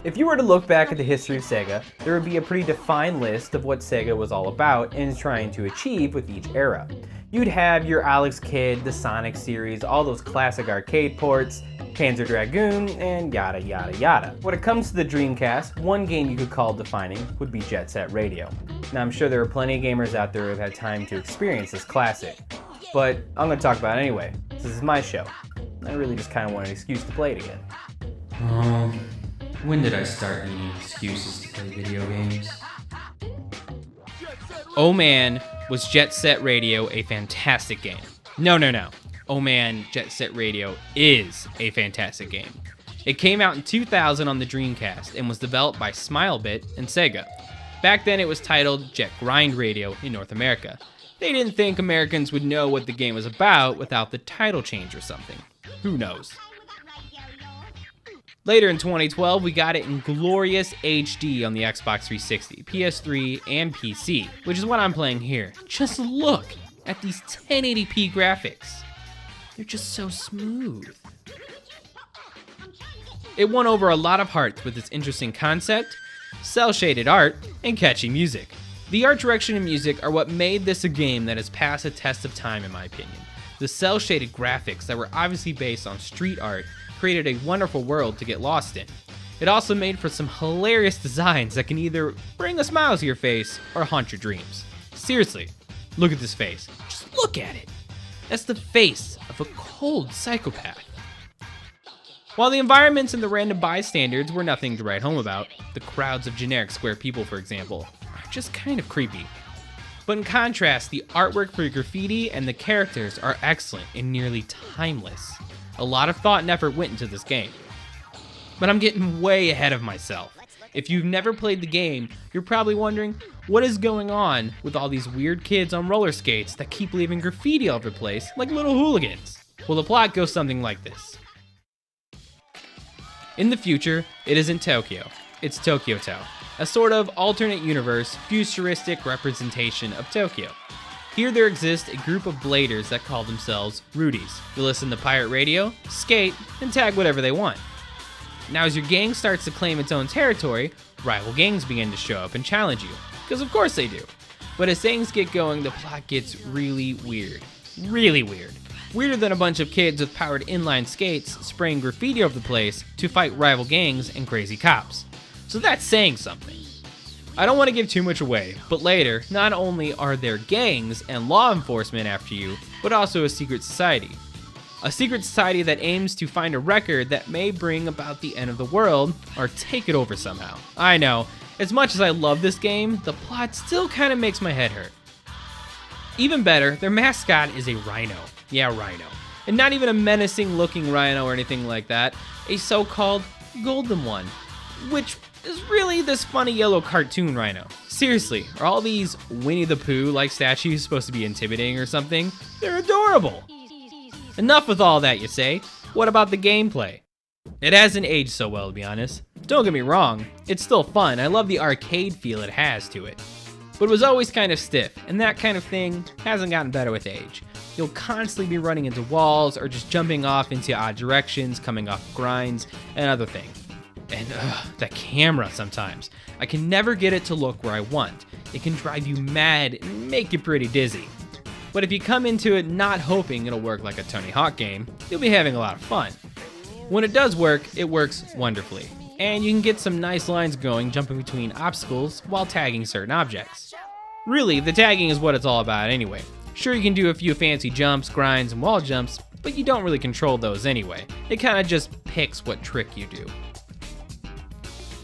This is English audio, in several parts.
If you were to look back at the history of Sega, there would be a pretty defined list of what Sega was all about and is trying to achieve with each era. You'd have your Alex Kidd, the Sonic series, all those classic arcade ports, Panzer Dragoon, and yada yada yada. When it comes to the Dreamcast, one game you could call defining would be Jet Set Radio. Now I'm sure there are plenty of gamers out there who have had time to experience this classic, but I'm going to talk about it anyway. This is my show. I really just kind of want an excuse to play it again. When did I start needing excuses to play video games? Oh man, was Jet Set Radio a fantastic game? No. Oh man, Jet Set Radio is a fantastic game. It came out in 2000 on the Dreamcast and was developed by Smilebit and Sega. Back then it was titled Jet Grind Radio in North America. They didn't think Americans would know what the game was about without the title change or something. Who knows? Later in 2012, we got it in glorious HD on the Xbox 360, PS3, and PC, which is what I'm playing here. Just look at these 1080p graphics. They're just so smooth. It won over a lot of hearts with its interesting concept, cel-shaded art, and catchy music. The art direction and music are what made this a game that has passed a test of time in my opinion. The cel-shaded graphics that were obviously based on street art created a wonderful world to get lost in. It also made for some hilarious designs that can either bring a smile to your face or haunt your dreams. Seriously, look at this face. Just look at it. That's the face of a cold psychopath. While the environments and the random bystanders were nothing to write home about, the crowds of generic square people, for example, are just kind of creepy. But in contrast, the artwork for graffiti and the characters are excellent and nearly timeless. A lot of thought and effort went into this game. But I'm getting way ahead of myself. If you've never played the game, you're probably wondering, what is going on with all these weird kids on roller skates that keep leaving graffiti all over the place like little hooligans? Well, the plot goes something like this. In the future, it isn't Tokyo, it's Tokyo Town, a sort of alternate universe, futuristic representation of Tokyo. Here there exists a group of bladers that call themselves Rudies. They listen to pirate radio, skate, and tag whatever they want. Now as your gang starts to claim its own territory, rival gangs begin to show up and challenge you, because of course they do. But as things get going, the plot gets really weird. Really weird. Weirder than a bunch of kids with powered inline skates spraying graffiti over the place to fight rival gangs and crazy cops. So that's saying something. I don't want to give too much away, but later, not only are there gangs and law enforcement after you, but also a secret society. A secret society that aims to find a record that may bring about the end of the world, or take it over somehow. I know, as much as I love this game, the plot still kind of makes my head hurt. Even better, their mascot is a rhino. Yeah, rhino. And not even a menacing looking rhino or anything like that, a so-called golden one, which is really this funny yellow cartoon rhino. Seriously, are all these Winnie the Pooh like statues supposed to be intimidating or something? They're adorable. Enough with all that, you say. What about the gameplay? It hasn't aged so well, to be honest. Don't get me wrong, it's still fun. I love the arcade feel it has to it. But it was always kind of stiff, and that kind of thing hasn't gotten better with age. You'll constantly be running into walls or just jumping off into odd directions, coming off grinds, and other things. And the camera sometimes. I can never get it to look where I want. It can drive you mad and make you pretty dizzy. But if you come into it not hoping it'll work like a Tony Hawk game, you'll be having a lot of fun. When it does work, it works wonderfully. And you can get some nice lines going jumping between obstacles while tagging certain objects. Really, the tagging is what it's all about anyway. Sure, you can do a few fancy jumps, grinds, and wall jumps, but you don't really control those anyway. It kind of just picks what trick you do.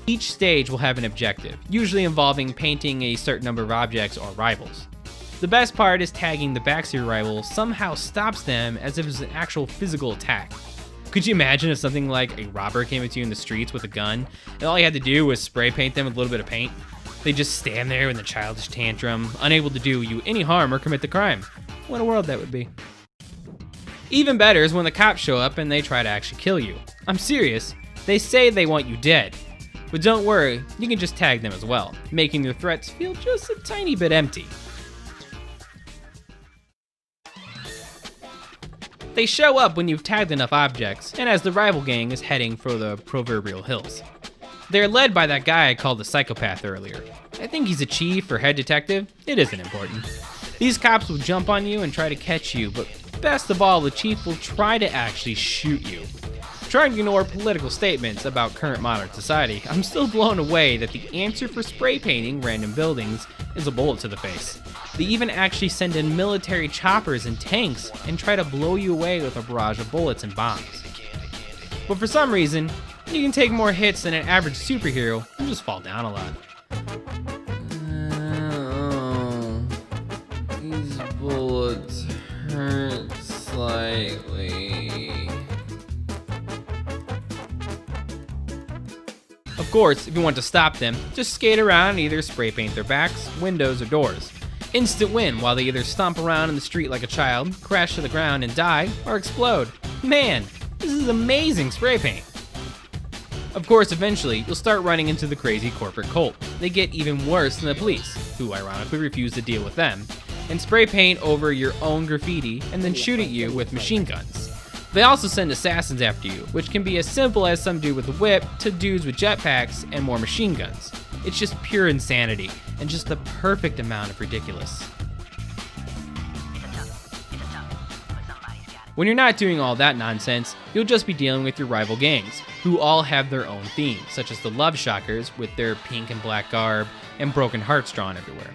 Each stage will have an objective, usually involving painting a certain number of objects or rivals. The best part is tagging the back of your rival somehow stops them as if it was an actual physical attack. Could you imagine if something like a robber came at you in the streets with a gun, and all you had to do was spray paint them with a little bit of paint? They just stand there in the childish tantrum, unable to do you any harm or commit the crime. What a world that would be. Even better is when the cops show up and they try to actually kill you. I'm serious, they say they want you dead. But don't worry, you can just tag them as well, making their threats feel just a tiny bit empty. They show up when you've tagged enough objects, and as the rival gang is heading for the proverbial hills. They're led by that guy I called the psychopath earlier. I think he's a chief or head detective, it isn't important. These cops will jump on you and try to catch you, but best of all, the chief will try to actually shoot you. Trying to ignore political statements about current modern society, I'm still blown away that the answer for spray painting random buildings is a bullet to the face. They even actually send in military choppers and tanks and try to blow you away with a barrage of bullets and bombs. But for some reason, you can take more hits than an average superhero and just fall down a lot. These bullets hurt slightly. Of course, if you want to stop them, just skate around and either spray paint their backs, windows, or doors. Instant win while they either stomp around in the street like a child, crash to the ground and die, or explode. Man, this is amazing spray paint. Of course, eventually, you'll start running into the crazy corporate cult. They get even worse than the police, who ironically refuse to deal with them, and spray paint over your own graffiti and then shoot at you with machine guns. They also send assassins after you, which can be as simple as some dude with a whip to dudes with jetpacks and more machine guns. It's just pure insanity, and just the perfect amount of ridiculous. When you're not doing all that nonsense, you'll just be dealing with your rival gangs, who all have their own themes, such as the Love Shockers with their pink and black garb and broken hearts drawn everywhere.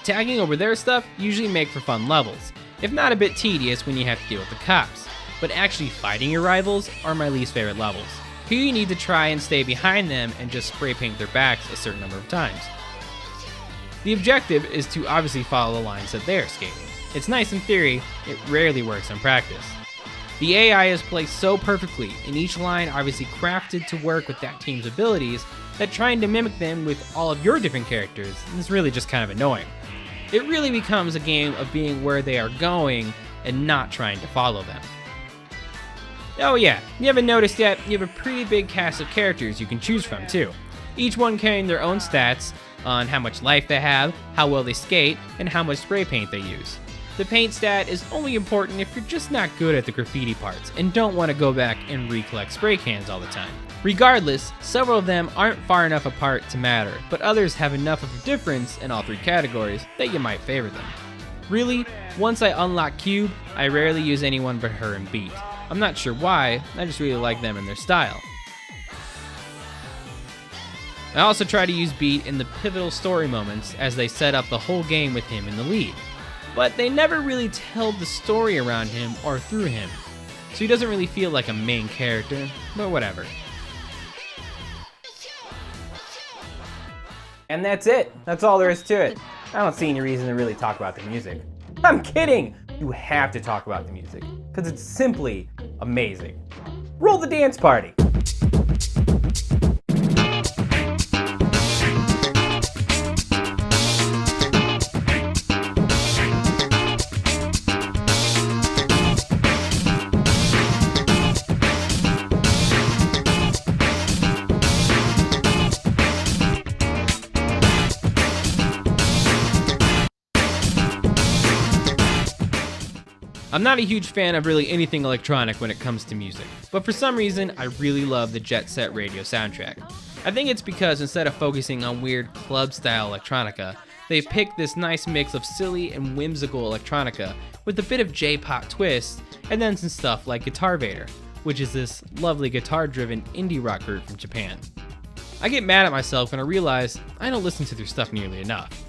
Tagging over their stuff usually make for fun levels, if not a bit tedious when you have to deal with the cops, but actually fighting your rivals are my least favorite levels. Here you need to try and stay behind them and just spray paint their backs a certain number of times. The objective is to obviously follow the lines that they're skating. It's nice in theory, it rarely works in practice. The AI is placed so perfectly, and each line obviously crafted to work with that team's abilities, that trying to mimic them with all of your different characters is really just kind of annoying. It really becomes a game of being where they are going and not trying to follow them. Oh yeah, you haven't noticed yet, you have a pretty big cast of characters you can choose from too. Each one carrying their own stats on how much life they have, how well they skate, and how much spray paint they use. The paint stat is only important if you're just not good at the graffiti parts and don't want to go back and recollect spray cans all the time. Regardless, several of them aren't far enough apart to matter, but others have enough of a difference in all three categories that you might favor them. Really, once I unlock Cube, I rarely use anyone but her and Beat. I'm not sure why, I just really like them and their style. I also try to use Beat in the pivotal story moments as they set up the whole game with him in the lead. But they never really tell the story around him or through him, so he doesn't really feel like a main character, but whatever. And that's it. That's all there is to it. I don't see any reason to really talk about the music. I'm kidding! You have to talk about the music, because it's simply amazing. Roll the dance party! I'm not a huge fan of really anything electronic when it comes to music, but for some reason I really love the Jet Set Radio soundtrack. I think it's because instead of focusing on weird club-style electronica, they've picked this nice mix of silly and whimsical electronica with a bit of J-pop twist, and then some stuff like Guitar Vader, which is this lovely guitar-driven indie rock group from Japan. I get mad at myself when I realize I don't listen to their stuff nearly enough.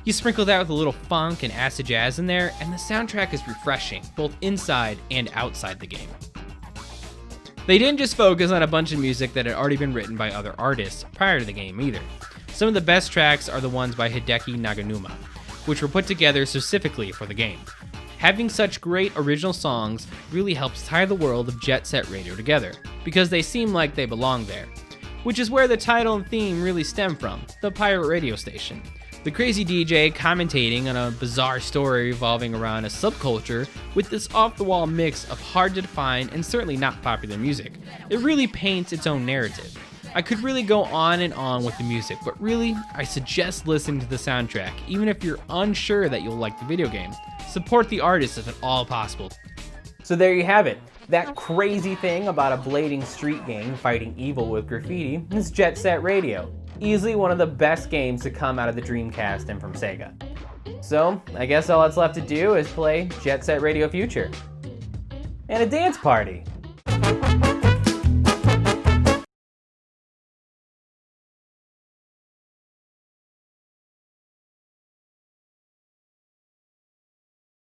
You sprinkle that with a little funk and acid jazz in there, and the soundtrack is refreshing, both inside and outside the game. They didn't just focus on a bunch of music that had already been written by other artists prior to the game either. Some of the best tracks are the ones by Hideki Naganuma, which were put together specifically for the game. Having such great original songs really helps tie the world of Jet Set Radio together, because they seem like they belong there. Which is where the title and theme really stem from, the pirate radio station. The crazy DJ commentating on a bizarre story revolving around a subculture with this off-the-wall mix of hard-to-define and certainly not popular music. It really paints its own narrative. I could really go on and on with the music, but really, I suggest listening to the soundtrack, even if you're unsure that you'll like the video game. Support the artist if at all possible. So there you have it. That crazy thing about a blading street gang fighting evil with graffiti is Jet Set Radio. Easily one of the best games to come out of the Dreamcast and from Sega. So, I guess all that's left to do is play Jet Set Radio Future. And a dance party.